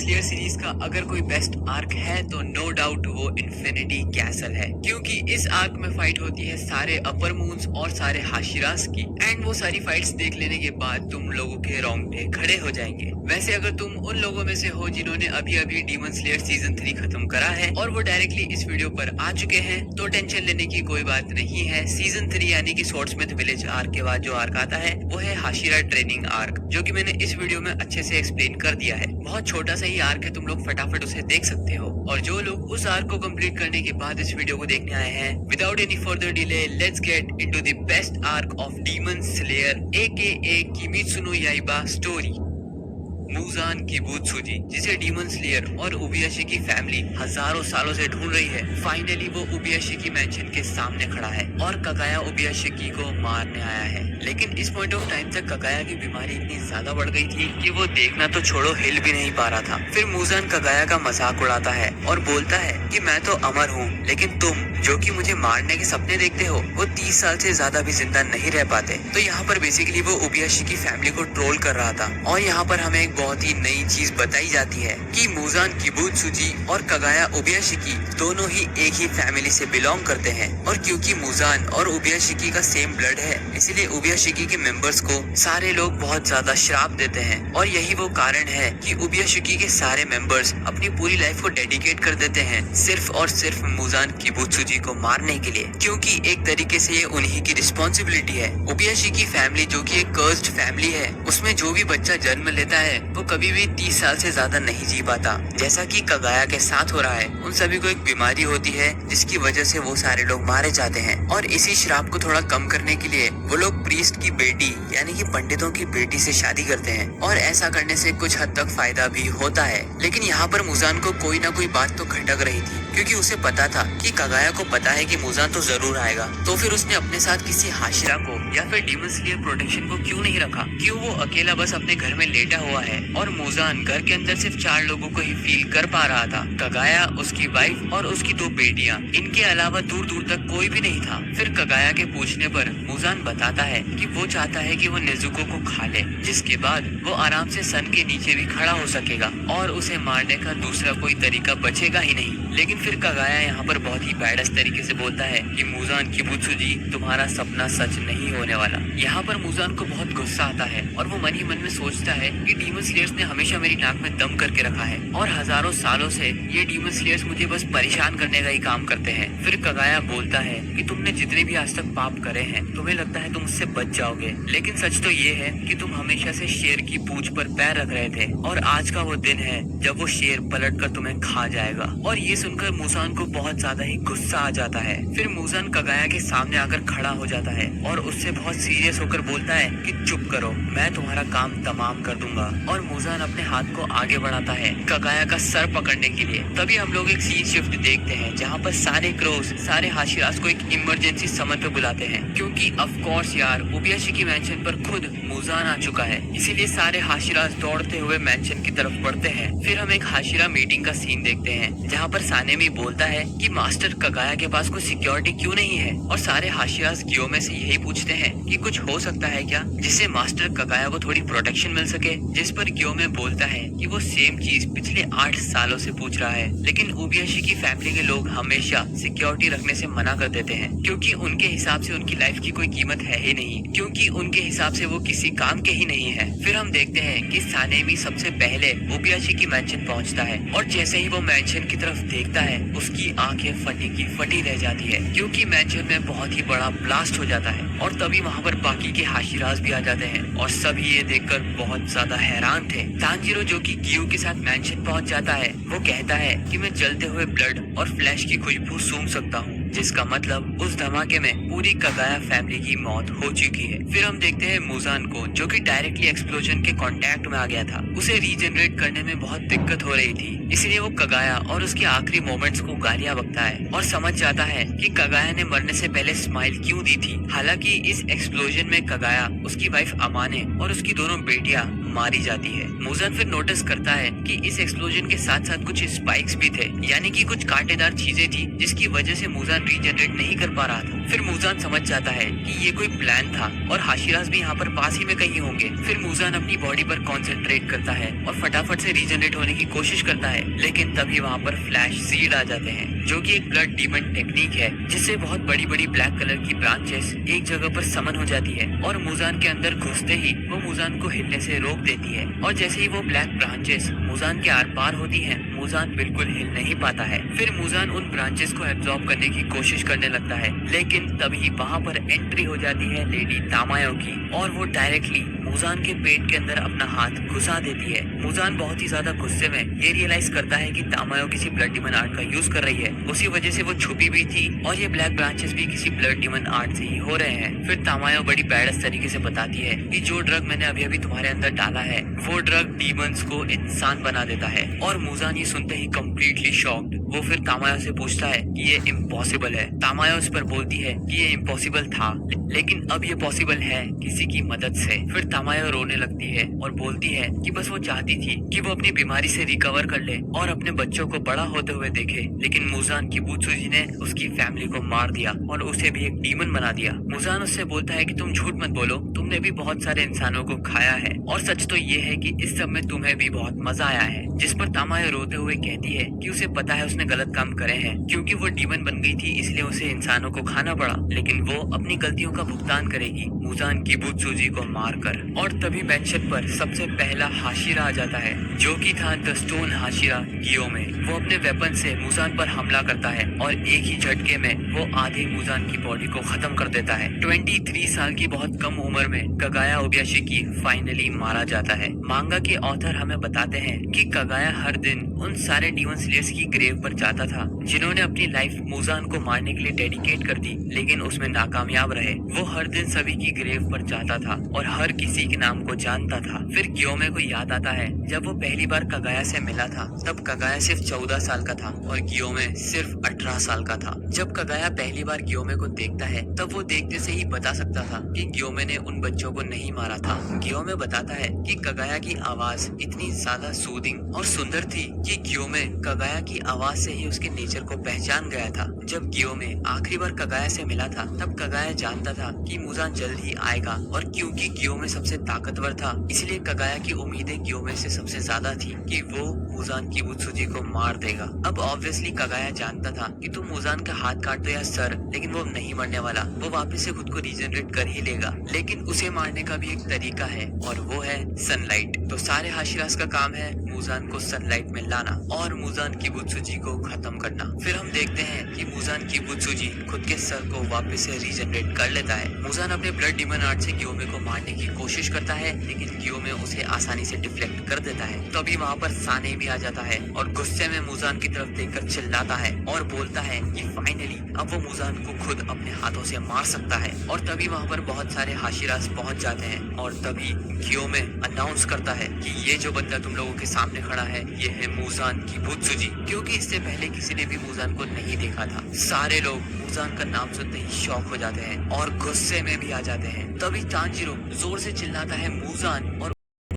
Slayer series का अगर कोई बेस्ट आर्क है तो नो डाउट वो इन्फिनिटी कैसल है, क्योंकि इस आर्क में फाइट होती है सारे अपर मून्स और सारे हाशिरास की। एंड वो सारी फाइट्स देख लेने के बाद तुम लोगों के रोंगटे खड़े हो जाएंगे। वैसे अगर तुम उन लोगों में से हो जिन्होंने अभी अभी डीमन स्लेयर सीजन 3 खत्म करा है और वो डायरेक्टली इस वीडियो पर आ चुके हैं, तो टेंशन लेने की कोई बात नहीं है। सीजन 3 यानी कि स्वॉर्ड्समिथ विलेज आर्क के बाद जो आर्क आता है वो है हाशिरा ट्रेनिंग आर्क, जो कि मैंने इस वीडियो में अच्छे से एक्सप्लेन कर दिया है। बहुत छोटा सा ही आर्क है, तुम लोग फटाफट उसे देख सकते हो। और जो लोग उस आर्क को कंप्लीट करने के बाद इस वीडियो को देखने आए हैं, without any further delay let's get into the best arc of Demon Slayer AKA Kimetsu no Yaiba story. Muzan Kibutsuji, जिसे डीमन स्लेयर और उबियाशी की फैमिली हजारों सालों से ढूंढ रही है, फाइनली वो उबियाशी की मैंशन के सामने खड़ा है और कगाया उबियाशी को मारने आया है। लेकिन इस पॉइंट ऑफ टाइम तक कगाया की बीमारी इतनी ज्यादा बढ़ गई थी कि वो देखना तो छोड़ो हिल भी नहीं पा रहा था। फिर मुजान कगाया का मजाक उड़ाता है और बोलता है कि मैं तो अमर हूँ, लेकिन तुम जो कि मुझे मारने के सपने देखते हो वो 30 साल से ज्यादा भी जिंदा नहीं रह पाते। तो यहाँ पर बेसिकली वो उबियाशी की फैमिली को ट्रोल कर रहा था। और यहाँ पर हमें एक बहुत ही नई चीज बताई जाती है कि मुजान किबुत्सुजी और कगाया उबियाशिकी दोनों ही एक ही फैमिली से बिलोंग करते हैं। और क्योंकि मुजान और उबियाशिकी का सेम ब्लड है, इसलिए उबियाशिकी के मेंबर्स को सारे लोग बहुत ज्यादा श्राप देते हैं। और यही वो कारण है कि उबियाशिकी के सारे मेंबर्स अपनी पूरी लाइफ को डेडिकेट कर देते हैं सिर्फ और सिर्फ मुजान किबुत्सुजी को मारने के लिए, क्योंकि एक तरीके से ये उन्हीं की रिस्पॉन्सिबिलिटी है। उबियाशिकी फैमिली जो कि एक कर्स्ड फैमिली है, उसमें जो भी बच्चा जन्म लेता है वो कभी भी 30 साल से ज्यादा नहीं जी पाता, जैसा कि कगाया के साथ हो रहा है। उन सभी को एक बीमारी होती है जिसकी वजह से वो सारे लोग मारे जाते हैं। और इसी श्राप को थोड़ा कम करने के लिए वो लोग प्रीस्ट की बेटी यानी कि पंडितों की बेटी से शादी करते हैं। और ऐसा करने से कुछ हद तक फायदा भी होता है। लेकिन यहाँ पर मुजान को कोई ना कोई बात तो खटक रही थी, क्योंकि उसे पता था कि कगाया को पता है कि मुजान तो जरूर आएगा। तो फिर उसने अपने साथ किसी हाशिरा को या फिर डीमन स्लेयर प्रोटेक्शन को क्यों नहीं रखा? क्यों वो अकेला बस अपने घर में लेटा हुआ है और मुजान घर के अंदर सिर्फ 4 लोगों को ही फील कर पा रहा था? कगाया, उसकी वाइफ और उसकी 2 बेटियां, इनके अलावा दूर दूर तक कोई भी नहीं था। फिर कगाया के पूछने पर मुजान बताता है कि वो चाहता है कि वो नेजुको को खा ले, जिसके बाद वो आराम से सन के नीचे भी खड़ा हो सकेगा और उसे मारने का दूसरा कोई तरीका बचेगा ही नहीं। लेकिन फिर कगाया यहाँ पर बहुत ही बैडस तरीके से बोलता है कि मुजान किबुत्सुजी, तुम्हारा सपना सच नहीं होने वाला। यहाँ पर मुजान को बहुत गुस्सा आता है और वो मन ही मन में सोचता है कि डीमन स्लेयर्स ने हमेशा मेरी नाक में दम करके रखा है और हजारों सालों से ये डीमन स्लेयर्स मुझे बस परेशान करने का ही काम करते हैं। फिर कगाया बोलता है कि तुमने जितने भी आज तक पाप करे हैं, तुम्हें लगता है तुम उससे बच जाओगे, लेकिन सच तो ये है कि तुम हमेशा से शेर की पूंछ पर पैर रख रहे थे और आज का वो दिन है जब वो शेर पलट कर तुम्हें खा जाएगा। और ये सुनकर मुजान को बहुत ज्यादा ही गुस्सा आ जाता है। फिर मुजान कगाया के सामने आकर खड़ा हो जाता है और उससे बहुत सीरियस होकर बोलता है कि चुप करो, मैं तुम्हारा काम तमाम कर दूंगा। और मुजान अपने हाथ को आगे बढ़ाता है कगाया का सर पकड़ने के लिए। तभी हम लोग एक सीन शिफ्ट देखते हैं जहाँ पर सारे क्रोस, सारे हाशिरास को एक इमरजेंसी समन पे बुलाते हैं, क्योंकि ऑफ कोर्स यार उबियाशी की मैंशन पर खुद मुजान आ चुका है। इसीलिए सारे हाशिरास दौड़ते हुए मैंशन की तरफ बढ़ते हैं। फिर हम एक हाशिरा मीटिंग का सीन देखते हैं जहाँ पर सानेमी बोलता है कि मास्टर कगाया के पास कोई सिक्योरिटी क्यों नहीं है? और सारे हाशिरास गियो में से यही पूछते हैं कि कुछ हो सकता है क्या जिससे मास्टर कगाया को थोड़ी प्रोटेक्शन मिल सके? जिस पर गियो में बोलता है कि वो सेम चीज पिछले 8 सालों से पूछ रहा है, लेकिन उबियाशी की फैमिली के लोग हमेशा सिक्योरिटी रखने से मना कर देते हैं, क्योंकि उनके हिसाब से उनकी लाइफ की कोई कीमत है ही नहीं, क्योंकि उनके हिसाब से वो किसी काम के ही नहीं है। फिर हम देखते हैं कि सानेमी सबसे पहले उबियाशी की मैंशन पहुंचता है और जैसे ही वो मैंशन की तरफ देखता है उसकी आंखें फटी की फटी रह जाती है, क्योंकि मैंशन में बहुत ही बड़ा ब्लास्ट हो जाता है। और तभी वहाँ पर बाकी के हाशिरास भी आ जाते हैं और सभी ये देखकर बहुत ज्यादा हैरान थे। तांजीरो जो कि गियो के साथ मैंशन पहुंच जाता है, वो कहता है कि मैं जलते हुए ब्लड और फ्लैश की खुशबू सूंघ सकता हूँ, जिसका मतलब उस धमाके में पूरी कगाया फैमिली की मौत हो चुकी है। फिर हम देखते हैं मुजान को, जो कि डायरेक्टली एक्सप्लोजन के कांटेक्ट में आ गया था। उसे रीजनरेट करने में बहुत दिक्कत हो रही थी, इसलिए वो कगाया और उसके आखिरी मोमेंट्स को गालियां बकता है और समझ जाता है कि कगाया ने मरने से पहले स्माइल क्यों दी थी। हालांकि इस एक्सप्लोजन में कगाया, उसकी वाइफ अमाने और उसकी दोनों बेटियां मारी जाती है। मूजान फिर नोटिस करता है कि इस एक्सप्लोजन के साथ साथ कुछ स्पाइक्स भी थे, यानी कि कुछ कांटेदार चीजें थी जिसकी वजह से मूजान रीजनरेट नहीं कर पा रहा था। फिर मूजान समझ जाता है कि ये कोई प्लान था और हाशिरास भी यहाँ पर पास ही में कहीं होंगे। फिर मूजान अपनी बॉडी पर कॉन्सेंट्रेट करता है और फटाफट से रीजनरेट होने की कोशिश करता है, लेकिन तभी वहाँ पर फ्लैश सीड आ जाते हैं, जो कि एक ब्लड डीमन टेक्निक है, जिससे बहुत बड़ी बड़ी ब्लैक कलर की ब्रांचेस एक जगह पर समन हो जाती है और मूजान के अंदर घुसते ही वो मूजान को हिलने से रोक देती है। और जैसे ही वो ब्लैक ब्रांचेस मूजान के आर पार होती हैं, मूजान बिल्कुल हिल नहीं पाता है। फिर मूजान उन ब्रांचेस को एब्जॉर्ब करने की कोशिश करने लगता है, लेकिन तभी वहाँ पर एंट्री हो जाती है लेडी तामायो की और वो डायरेक्टली मूजान के पेट के अंदर अपना हाथ घुसा देती है। मूजान बहुत ही ज्यादा गुस्से में ये रियलाइज करता है कि तामायो किसी ब्लड डीमन आर्ट का यूज कर रही है, उसी वजह से वो छुपी भी थी और ये ब्लैक ब्रांचेस भी किसी ब्लड डीमन आर्ट से ही हो रहे हैं। फिर तामायो बड़ी बैडस तरीके से बताती है कि जो ड्रग मैंने अभी अभी तुम्हारे अंदर डाला है वो ड्रग डीमंस को इंसान बना देता है। और मूजान ये सुनते ही कम्प्लीटली शॉक्ड। वो फिर तामायो से पूछता है कि ये इम्पॉसिबल है। तामायो उस पर बोलती है कि ये इम्पॉसिबल था, लेकिन अब ये पॉसिबल है किसी की मदद से। फिर तामायो रोने लगती है और बोलती है कि बस वो चाहती थी कि वो अपनी बीमारी से रिकवर कर ले और अपने बच्चों को बड़ा होते हुए देखे, लेकिन मूजान की बूत्सुजी ने उसकी फैमिली को मार दिया और उसे भी एक डीमन बना दिया। मूजान उससे बोलता है कि तुम झूठ मत बोलो, तुमने भी बहुत सारे इंसानों को खाया है और सच तो ये है कि इस सब में तुम्हें भी बहुत मजा आया है। जिस पर तामायो रोते हुए कहती है कि उसे पता है उसने गलत काम करे हैं, क्योंकि वो डीमन बन गई थी इसलिए उसे इंसानों को खाना पड़ा, लेकिन वो अपनी गलतियों का भुगतान करेगी मूजान की बूत्सुजी को मारकर। और तभी मेंशन पर सबसे पहला हाशिरा आ जाता है, जो कि था द स्टोन हाशिरा गियोमे। वो अपने वेपन से मूजान पर हमला करता है और एक ही झटके में वो आधे मूजान की बॉडी को खत्म कर देता है। 23 साल की बहुत कम उम्र में कगाया ओब्याशिकी फाइनली मारा जाता है। मांगा के ऑथर हमें बताते हैं कि कगाया हर दिन उन सारे डीमन स्लेयर्स की ग्रेव पर जाता था जिन्होंने अपनी लाइफ मूजान को मारने के लिए डेडिकेट कर दी, लेकिन उसमें नाकामयाब रहे। वो हर दिन सभी की ग्रेव पर जाता था और हर किसी के नाम को जानता था। फिर गियोमे को याद आता है जब वो पहली बार कगाया से मिला था, तब कगाया सिर्फ 14 साल का था और गियोमे सिर्फ 18 साल का था। जब कगाया पहली बार गियोमे को देखता है, तब वो देखते से ही बता सकता था कि गियोमे ने उन बच्चों को नहीं मारा था। गियोमे बताता है कि कगाया की आवाज इतनी ज्यादा सूदिंग और सुंदर थी कि गियोमे कगाया की आवाज से ही उसके नेचर को पहचान गया था। जब गियोमे आखिरी बार कगाया से मिला था, तब कगाया जानता था कि मूजान जल्द ही आएगा और क्योंकि गियोमे सबसे ताकतवर था, इसलिए कगाया की उम्मीदें गियोमे से सबसे ज्यादा थी कि वो मूजान की बूत्सुजी को मार देगा। अब ऑब्वियसली कगाया जानता था कि तुम मूजान का हाथ काट दो या सर, लेकिन वो नहीं मरने वाला, वो वापस से खुद को रीजनरेट कर ही लेगा। लेकिन उसे मारने का भी एक तरीका है और वो है सनलाइट। तो सारे हाशिरास का काम है मूजान को सनलाइट में लाना और मूजान की बूत्सुजी को खत्म करना। फिर हम देखते हैं कि मूजान की बूत्सुजी खुद के सर को वापस से रीजनरेट कर लेता है। मूजान अपने ब्लड डीमन आर्ट से गियोमे को मारने की कोशिश करता है, लेकिन गियोमे उसे आसानी से डिफ्लेक्ट कर देता है। तभी वहाँ पर साने भी आ जाता है और गुस्से में मूजान की तरफ देखकर चिल्लाता है और बोलता है कि फाइनली अब वो मूजान को खुद अपने हाथों से मार सकता है। और तभी वहाँ पर बहुत सारे हाशिरास पहुंच जाते हैं और तभी गियोमे अनाउंस करता है कि ये जो बंदा तुम लोगों के सामने खड़ा है, ये है मूजान की बूत्सुजी, क्योंकि इससे पहले किसी ने भी मूजान को नहीं देखा था। सारे लोग मूजान का नाम सुनते ही शॉक हो जाते हैं और गुस्से में भी आ जाते हैं। तभी तांजीरो जोर से चिल्लाता है मूजान और